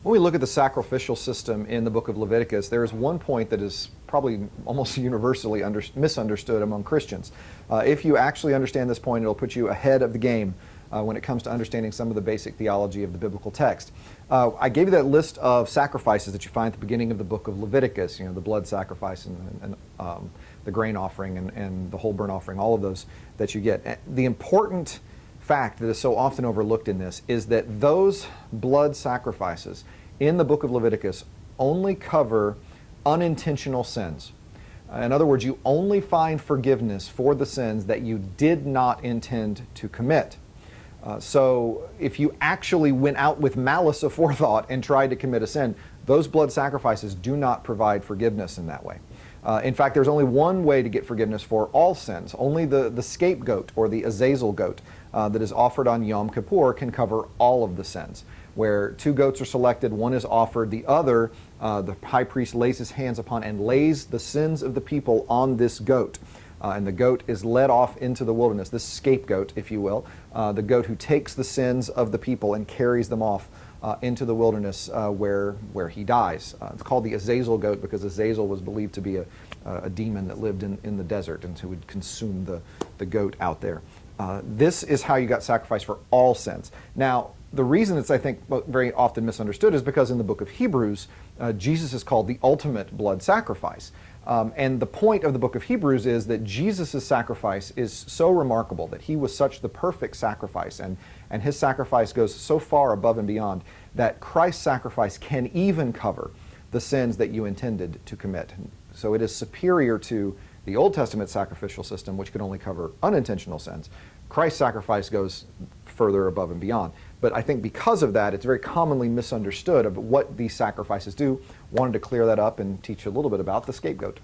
When we look at the sacrificial system in the book of Leviticus, there is one point that is probably almost universally misunderstood among Christians. If you actually understand this point, it'll put you ahead of the game when it comes to understanding some of the basic theology of the biblical text. I gave you that list of sacrifices that you find at the beginning of the book of Leviticus, the blood sacrifice and the grain offering and the whole burnt offering, all of those that you get. The important fact that is so often overlooked in this is that those blood sacrifices in the book of Leviticus only cover unintentional sins. In other words, you only find forgiveness for the sins that you did not intend to commit. So if you actually went out with malice aforethought and tried to commit a sin, those blood sacrifices do not provide forgiveness in that way. In fact, there's only one way to get forgiveness for all sins. Only the scapegoat or the Azazel goat that is offered on Yom Kippur can cover all of the sins. Where two goats are selected, one is offered, the other, the high priest lays his hands upon and lays the sins of the people on this goat. And the goat is led off into the wilderness, this scapegoat, if you will, the goat who takes the sins of the people and carries them off into the wilderness where he dies. It's called the Azazel goat because Azazel was believed to be a demon that lived in the desert and who would consume the goat out there. This is how you got sacrifice for all sins. Now, the reason it's, I think, very often misunderstood is because in the book of Hebrews, Jesus is called the ultimate blood sacrifice. And the point of the book of Hebrews is that Jesus' sacrifice is so remarkable, that he was such the perfect sacrifice, and his sacrifice goes so far above and beyond that Christ's sacrifice can even cover the sins that you intended to commit. So it is superior to the Old Testament sacrificial system, which could only cover unintentional sins. Christ's sacrifice goes further above and beyond. But I think because of that, it's very commonly misunderstood of what these sacrifices do. Wanted to clear that up and teach you a little bit about the scapegoat.